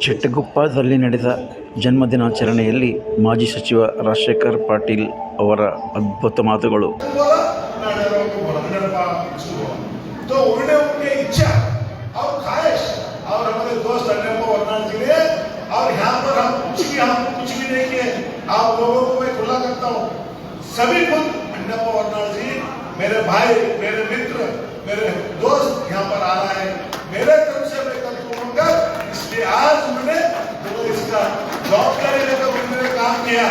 ಚಿಟ್ಟಗುಪ್ಪದಲ್ಲಿ ನಡೆದ ಜನ್ಮದಿನಾಚರಣೆಯಲ್ಲಿ ಮಾಜಿ ಸಚಿವ ರಾಜಶೇಖರ್ ಪಾಟೀಲ್ ಅವರ ಅದ್ಭುತ ಮಾತುಗಳು. तो उनके इच्छा और ख्वाहिश और हमारे दोस्त अड्डप्पा वर्नाड जी ने और यहाँ पर हम कुछ भी नहीं किए. आप लोगों को मैं खुला करता हूँ, सभी खुद अड्डप्पा वर्नाड जी मेरे भाई, मेरे मित्र, मेरे दोस्त यहाँ पर आ रहा है. मेरे तरफ से मैं करूँगा, इसलिए आज उन्होंने इसका जवाबदारी लेकर उन्होंने काम किया.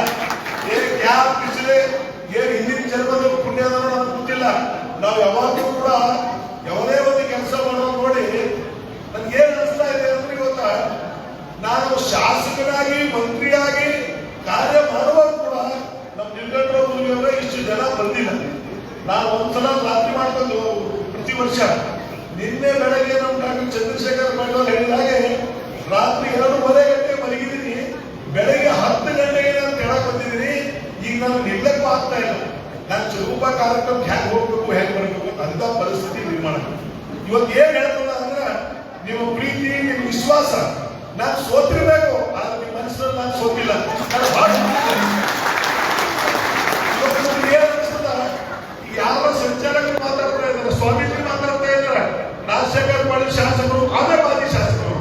ये क्या पिछले ये ಹಿಂದಿನ ಜನ್ಮದಲ್ಲಿ ಪುಣ್ಯದ ನಮಗೆ ಗೊತ್ತಿಲ್ಲ. ನಾವು ಯಾವಾಗಲೂ ಕೂಡ ಯಾವುದೇ ಒಂದು ಕೆಲಸ ಮಾಡೋದು ನೋಡಿ ನನಗೆ ಏನು ಅನಿಸ್ತಾ ಇದೆ ಅಂದ್ರೆ, ಇವತ್ತ ನಾನು ಶಾಸಕನಾಗಿ ಮಂತ್ರಿಯಾಗಿ ಕಾರ್ಯ ಮಾಡುವಾಗ ಕೂಡ ನಮ್ಮ ನಿಲ್ಗಂಡ್ರವರ ಇಷ್ಟು ಜನ ಬಂದಿಲ್ಲ. ನಾನು ಒಂದ್ಸಲ ರಾತ್ರಿ ಮಾಡ್ಕೊಂಡು ಪ್ರತಿ ವರ್ಷ ನಿನ್ನೆ ಬೆಳಗ್ಗೆ ನಮ್ಮ ಡಾಕ್ಟರ್ ಚಂದ್ರಶೇಖರ್ ಪಾಟೀಲ್ ಹೇಳಿದಾಗೆ ರಾತ್ರಿ 2:30 ಗಂಟೆ ಮಲಗಿದ್ದೀನಿ, ಬೆಳಗ್ಗೆ 10 ಗಂಟೆಗೆ ನಾನು ಕೆಳಗೆ ಬಂದಿದ್ದೀನಿ. ಈಗ ನಾನು ನಿಲ್ಲಕ್ಕೂ ಆಗ್ತಾ ಇಲ್ಲ. ನಾನು ಚುರುಕುಪ ಕಾರ್ಯಕ್ರಮಕ್ಕೆ ಹ್ಯಾಂಗೆ ಹೋಗ್ಬೇಕು, ಹೇಗೆ ಮಾಡಬೇಕು ಅಂತ ಪರಿಸ್ಥಿತಿ ನಿರ್ಮಾಣ. ಇವತ್ತು ಏನ್ ಹೇಳ್ತದ ಅಂದ್ರೆ, ನಿಮ್ಮ ಪ್ರೀತಿ, ನಿಮ್ಮ ವಿಶ್ವಾಸ, ನಾನು ಸೋತಿರ್ಬೇಕು, ಆದ್ರೆ ನಿಮ್ಮ ಮನಸ್ಸಲ್ಲಿ ನಾನು ಸೋತಿಲ್ಲ. ನಾನು ಬಹಳ ಏನ್ ಅನಿಸ್ತದ, ಈಗ ಯಾರೋ ಸಂಚಾಲಕರು ಮಾತಾಡ್ತಾ ಇದ್ದಾರೆ, ಸ್ವಾಮೀಜಿ ಮಾತಾಡ್ತಾ ಇದ್ದಾರೆ, ರಾಜಶೇಖರ್ ಪಾಟೀಲ್ ಶಾಸಕರು ಆಮೇಲೆ ಶಾಸಕರು,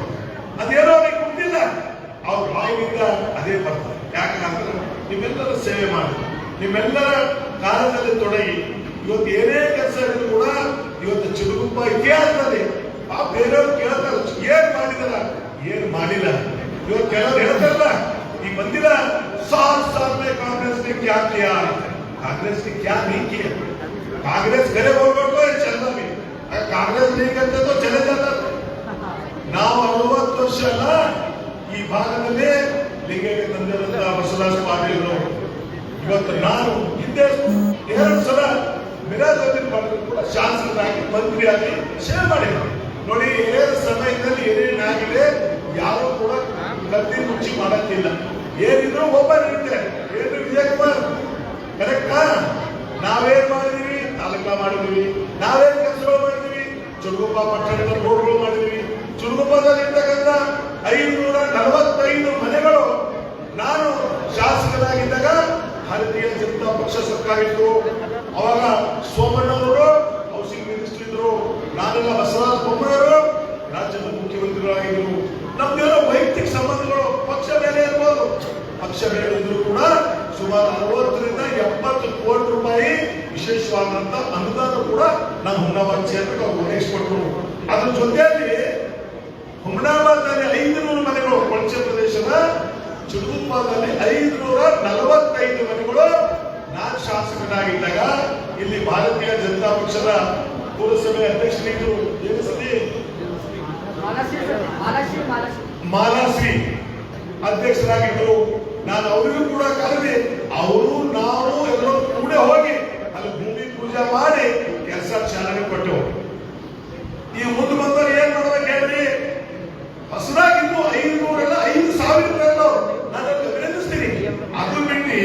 ಅದೇನೋ ಅವ್ರಿಗೆ ಗೊತ್ತಿಲ್ಲ. ಅವ್ರು ಬಾಯಿನಿಂದ ಅದೇ ಬರ್ತಾರೆ. ಯಾಕಂದ್ರೆ ನಿಮ್ಮೆಲ್ಲರ ಸೇವೆ ಮಾಡಿ, ನಿಮ್ಮೆಲ್ಲರ ಕಾರ್ಯದಲ್ಲಿ ತೊಡಗಿ, ಇವತ್ತು ಏನೇ ಕೆಲಸ ಇದ್ರು ಕೂಡ ಇವತ್ತು ಚಿಡುಗುಪ್ಪ ಇತಿಹಾಸದಲ್ಲಿ ಆ ಬೇರೆಯವ್ರು ಕೇಳ್ತಾರೆ, ಏನ್ ಮಾಡಿದಾರ, ಏನ್ ಮಾಡಿಲ್ಲ. ಇವತ್ತು ಕೆಲವರು ಹೇಳ್ತಾರಲ್ಲ, ಈ ಬಂದಿಲ್ಲ साल में कांग्रेस ने क्या किया, कांग्रेस ने क्या नहीं किया. कांग्रेस करे बोल तो चलना भी, अगर कांग्रेस नहीं करते तो चले जाता. ನಾವು 60 ವರ್ಷ ಅಲ್ಲ ಈ ಭಾಗದಲ್ಲಿ ಲಿಂಗೈಕ್ಯ ತಂದಿರುವಂತ ಬಸವರಾಜ ಪಾಟೀಲ್ ಇವತ್ತು ನಾನು ಹಿಂದೆ 2 ಸಲ ಮಿರಾಜುದ್ದೀನ್ ಪಾಟೀಲ್ ಕೂಡ ಶಾಸಕರಾಗಿ ಮಂತ್ರಿಯಾಗಿ ಸೇವೆ ಮಾಡಿದ್ರು. ನೋಡಿ, ಏಳು ಸಮಯದಲ್ಲಿ ಏನೇನಾಗಿದೆ ಯಾರು ಕೂಡ ಕತ್ತಿ ಮುಚ್ಚಿ ಮಾಡಕ್ಕಿಲ್ಲ. ಏನಿದ್ರು ಒಬ್ಬ ನಿಂತೆ ಏನು ವಿಜಯಕುಮಾರ್ ಕರೆಕ್ಟಾ. ನಾವೇನ್ ಮಾಡಿದೀವಿ, ತಾಲೂಕಾ ಮಾಡಿದೀವಿ, ನಾವೇನ್ ಕೆಲಸಗಳು ಮಾಡಿದೀವಿ, ಚುರುಗುಪ್ಪ ಪಟ್ಟಣದ ರೋಡ್ಗಳು ಮಾಡಿದೀವಿ. ಚುರುಗುಪ್ಪದಲ್ಲಿ ಇರ್ತಕ್ಕಂಥ 545 ಮನೆಗಳು ನಾನು ಶಾಸಕರಾಗಿದ್ದಾಗ ಭಾರತೀಯ ಜನತಾ ಪಕ್ಷ ಸರ್ಕಾರ ಇತ್ತು. ಅವಾಗ ಸೋಮಣ್ಣವರು ಹೌಸಿಂಗ್ ಮಿನಿಸ್ಟರ್ ಇದ್ರು, ನಾನೆಲ್ಲ ಬಸವರಾಜ ಬೊಮ್ಮಾಯಿಯವರು ರಾಜ್ಯದ ಮುಖ್ಯಮಂತ್ರಿಗಳಾಗಿದ್ರು. ನಮ್ದೇನೋ ವೈಯಕ್ತಿಕ ಸಂಬಂಧಗಳು ಪಕ್ಷ ಬೇರೆ ಇರ್ಬೋದು, ಪಕ್ಷ ಬೇರೆ ಇದ್ರು ಕೂಡ ಸುಮಾರು 60 ರಿಂದ 70 ಕೋಟಿ ರೂಪಾಯಿ ವಿಶೇಷವಾದಂತ ಅನುದಾನ ಕೂಡ ನಮ್ಮ ಹುಮ್ನಾಬಾದ್ ಕ್ಷೇತ್ರಕ್ಕೆ ಒದಗಿಸಿಕೊಟ್ರು. ಅದ್ರ ಜೊತೆಯಲ್ಲಿ ಹುಮ್ನಾಬಾದ್ನಲ್ಲಿ 500 ಮನೆಗಳು, ಕೊಳಚೆ ಪ್ರದೇಶದ ಚಿಡುಗುಪ್ಪದಲ್ಲಿ 545 ಮನೆಗಳು ನಾನು ಶಾಸಕನಾಗಿದ್ದಾಗ ಇಲ್ಲಿ ಭಾರತೀಯ ಜನತಾ ಪಕ್ಷದ ಪುರಸಭೆ ಅಧ್ಯಕ್ಷರಿದ್ರು. ಏನು ಸತಿ ಮಾಲಾಶ್ರೀ ಅಧ್ಯಕ್ಷರಾಗಿದ್ರು. ನಾನು ಅವರಿಗೂ ಕೂಡ ಕರೆದಿ, ಅವರು ನಾವು ಎಲ್ಲರೂ ಕೂಡ ಹೋಗಿ ಅಲ್ಲಿ ಭೂಮಿ ಪೂಜೆ ಮಾಡಿ ಕೆಲಸ ಚಾಲನೆ ಕೊಟ್ಟೆವು. ಈ ಮುಂದೆ ಬಂದವರು ಏನ್ ಮಾಡ್ಬೇಕು ಹೇಳ್ರಿ, ಹೊಸದಾಗಿದ್ದು 500 5,000 ನಾನು ಅಭಿನಂದಿಸ್ತೀನಿ. ಅದು ಬಿಟ್ಟು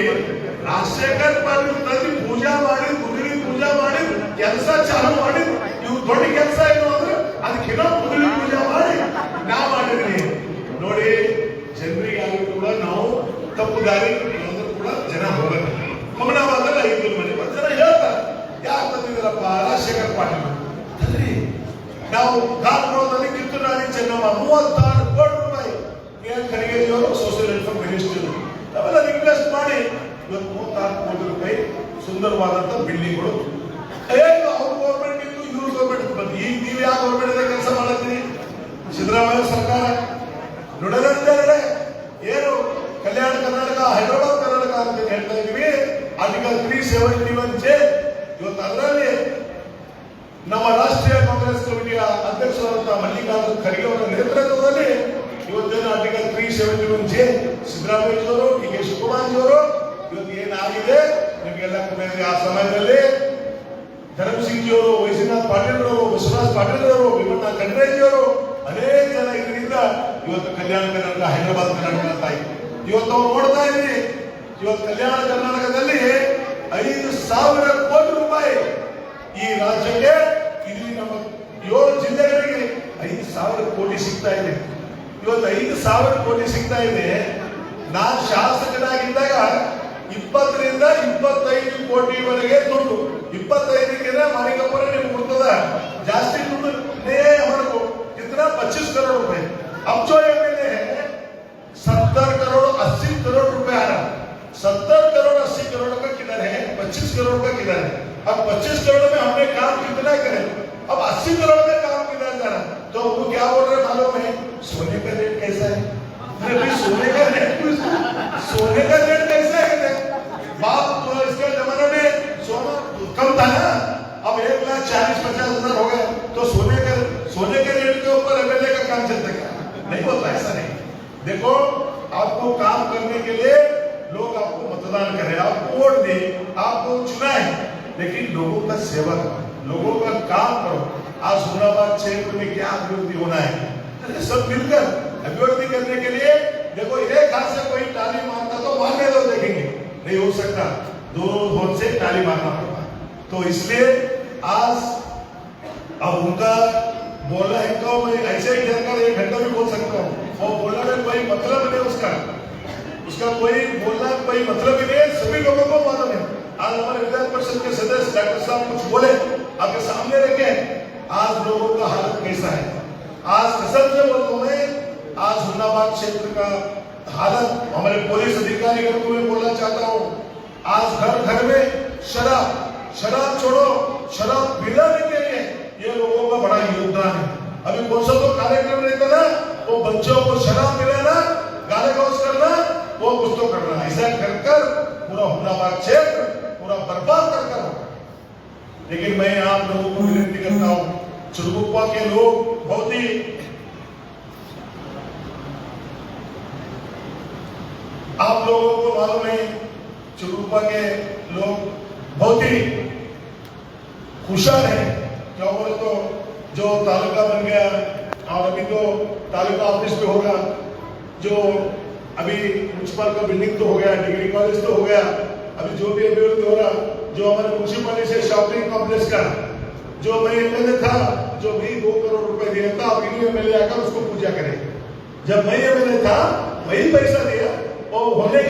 ರಾಜಶೇಖರ್ ಪಾಟೀಲ್ ಪ್ರತಿ ಪೂಜಾ ಮಾಡಿ, ಕುದುರೆ ಪೂಜಾ ಮಾಡಿ ಕೆಲಸ ಚಾಲು ಮಾಡಿ, ಇವು ದೊಡ್ಡ ಕೆಲಸ ಏನು ಅಂದ್ರೆ ಅದಕ್ಕಿಂತ ಕುದುರೆ ಪೂಜಾ ಮಾಡಿ ನಾ ಮಾಡಿದ್ರಿ. ನೋಡಿ, ಜನರಿಗಾಗಿ ಕೂಡ ನಾವು ತಪ್ಪು ದಾರಿ ಕೂಡ ಜನ ಹೋಗಲ್ಲ. ಹುಮ್ನಾಬಾದಲ್ಲಿ 500 ಮನೆ ಜನ ಹೇಳ್ತಾರೆ, ಯಾಕೆ ತಂದಿದ್ದೀರಪ್ಪ ರಾಜಶೇಖರ್ ಪಾಟೀಲ್ ಅಂದ್ರೆ. ನಾವು ಕಾಲ್ಗೊಳದಲ್ಲಿ ಕಿತ್ತೂರಾಣಿ ಚೆನ್ನಮ್ಮ 36 ಕೋಟಿ ರೂಪಾಯಿ ಖರ್ಗೆಯವರು ಸೋಷಿಯಲ್ ವೆಲ್ಫೇರ್ ಮಿನಿಸ್ಟರ್ ನಾವೆಲ್ಲ ಇನ್ವೆಸ್ಟ್ ಮಾಡಿ ಇವತ್ತು 36 ಕೋಟಿ ರೂಪಾಯಿ ಸುಂದರವಾದಂತ ಬಿಲ್ಡಿಂಗ್ಗಳು. ಏನು ಅವ್ರ ಗೌರ್ಮೆಂಟ್ ಇತ್ತು, ಇವ್ರ ಗೌರ್ಮೆಂಟ್ ಬಂದು ಈಗ ನೀವು ಯಾವ ಗೌರ್ಮೆಂಟ್ ಕೆಲಸ ಮಾಡತ್ತೀರಿ? ಸಿದ್ದರಾಮಯ್ಯ ಸರ್ಕಾರ ನುಡಿದಂತೆ ಏನು ಕಲ್ಯಾಣ ಕರ್ನಾಟಕ, ಹೈದರಾಬಾದ್ ಕರ್ನಾಟಕ ಅಂತ ಹೇಳ್ತಾ ಇದೀವಿ. ಆರ್ಟಿಕಲ್ 371 ಇವತ್ತು ಅದರಲ್ಲಿ ನಮ್ಮ ರಾಷ್ಟ್ರೀಯ ಕಾಂಗ್ರೆಸ್ ಕಮಿಟಿಯ ಅಧ್ಯಕ್ಷರಾದಂತಹ ಮಲ್ಲಿಕಾರ್ಜುನ ಖರ್ಗೆ ಅವರ ನೇತೃತ್ವದಲ್ಲಿ ಇವತ್ತೇನು ಆರ್ಟಿಕಲ್ 371 ಸಿದ್ದರಾಮಯ್ಯವರು, ಡಿ ಕೆ ಶಿವಕುಮಾರ್ ಅವರು ಇವತ್ತು ಏನಾಗಿದೆ ನಿಮಗೆಲ್ಲ ಗೊತ್ತಿದೆ. ಆ ಸಮಯದಲ್ಲಿ ಧರ್ಮಸಿಂಗ್ಜಿಯವರು, ವೈಸಿನಾಥ್ ಪಾಟೀಲ್ ಅವರು, ಬಸವರಾಜ್ ಪಾಟೀಲ್ ಅವರು, ವಿಮಣ್ಣ ಖಂಡ್ರೇಜಿಯವರು ಅನೇಕ ಜನ ಇದರಿಂದ ಇವತ್ತು ಕಲ್ಯಾಣ ಕರ್ನಾಟಕ, ಹೈದರಾಬಾದ್ ಕರ್ನಾಟಕ ಅಂತ ಆಯ್ತು. ಇವತ್ತು ಅವ್ರು ನೋಡ್ತಾ ಇದ್ದೀವಿ, ಇವತ್ತು ಕಲ್ಯಾಣ ಕರ್ನಾಟಕದಲ್ಲಿ 5,000 ಕೋಟಿ ರೂಪಾಯಿ ಈ ರಾಜ್ಯಕ್ಕೆ, ಇಲ್ಲಿ ನಮ್ಮ 7 ಜಿಲ್ಲೆಗಳಿಗೆ 5,000 ಕೋಟಿ ಸಿಗ್ತಾ ಇದೆ. ಇವತ್ತು 5,000 ಕೋಟಿ ಸಿಗ್ತಾ ಇದೆ. ನಾನು ಶಾಸಕನಾಗಿದ್ದಾಗ 20ರಿಂದ 25 ಕೋಟಿವರೆಗೆ ದುಡ್ಡು. 25 ಮಾಲಿಕಪ್ಪರ ನಿಮ್ಗೆ ಕೊಡ್ತದ ಜಾಸ್ತಿ ದುಡ್ಡು नहीं हमारे को कितना 25 करोड़ रुपए. अब जो एमएलए है 70 करोड़ 80 करोड़ रुपए आ रहा. 70 करोड़ 80 करोड़ का किधर है, 25 करोड़ का किधर है. अब 25 करोड़ में हमने काम कितना करे, अब 80 करोड़ में काम किधर जा रहा. तो वो क्या बोल रहे मालूम है, सोने का रेट कैसा है. अरे सोने का रेट कैसा है. बाप तो इसके जमाने में सोना कम था ना, अब 1,40,50,000 हो गया. तो सोने के रेट के ऊपर एमएलए का काम चलता क्या? नहीं होता, ऐसा नहीं. देखो, आपको काम करने के लिए लोग आपको मतदान करें, आपको वोट दे, आपको चुना है, लेकिन लोगों का सेवा करो, लोगों का काम करो. आज हुमनाबाद क्षेत्र में क्या अभिवृद्धि होना है, सब मिलकर अभिवृद्धि करने के लिए. देखो, एक हाथ से कोई ताली मारता तो मारने दो, देखेंगे नहीं हो सकता, दोनों हाथ से ताली मारना पड़ता. तो इसलिए आज अब उनका बोलना है तो मैं ऐसे ही जाकर 1 घंटा भी बोल सकता हूँ. वो बोलने में कोई मतलब नहीं, उसका कोई बोलना कोई मतलब ही नहीं है. सभी लोगों को मालूम है. आज हमारे विधान परिषद के सदस्य डॉक्टर साहब कुछ बोले, आपके सामने रखे, आज लोगों का हालत कैसा है. आज कसम से बोलता हूँ मैं, आज हुमनाबाद क्षेत्र का हालत, हमारे पुलिस अधिकारियों को मैं बोलना चाहता हूँ, आज घर घर में शराब छोड़ो, शराब पिलाने के लिए ये लोगों का बड़ा योगदान है. अभी कौन सा तो कार्यक्रम रहता ना, वो बच्चों को शराब पिलाना, गाली गलौज करना, वो कुछ तो करना. ऐसा कर पूरा हुमनाबाद क्षेत्र पूरा बर्बाद कर. लेकिन मैं आप लोगों को विनती करता हूँ, चुरगुप्पा के लोग बहुत ही आप लोगों को मालूम है, चुरगुप्पा के लोग बहुत ही खुशहाल है. क्या बोले तो जो तालुका बन गया, और अभी तो तालुका ऑफिस पे होगा, जो अभी म्यूनसिपल का बिल्डिंग तो हो गया, डिग्री कॉलेज तो हो गया, अभी जो भी अभिवृद्धि हो रहा, जो हमारे म्यूनसिपालिटी से शॉपिंग कॉम्प्लेक्स का, जो मैं एमएलए था, जो भी 2 करोड़ रुपए दिया था, अब एमएलए आकर उसको पूजा करे. जब मैं एमएलए था वही पैसा दिया, और होने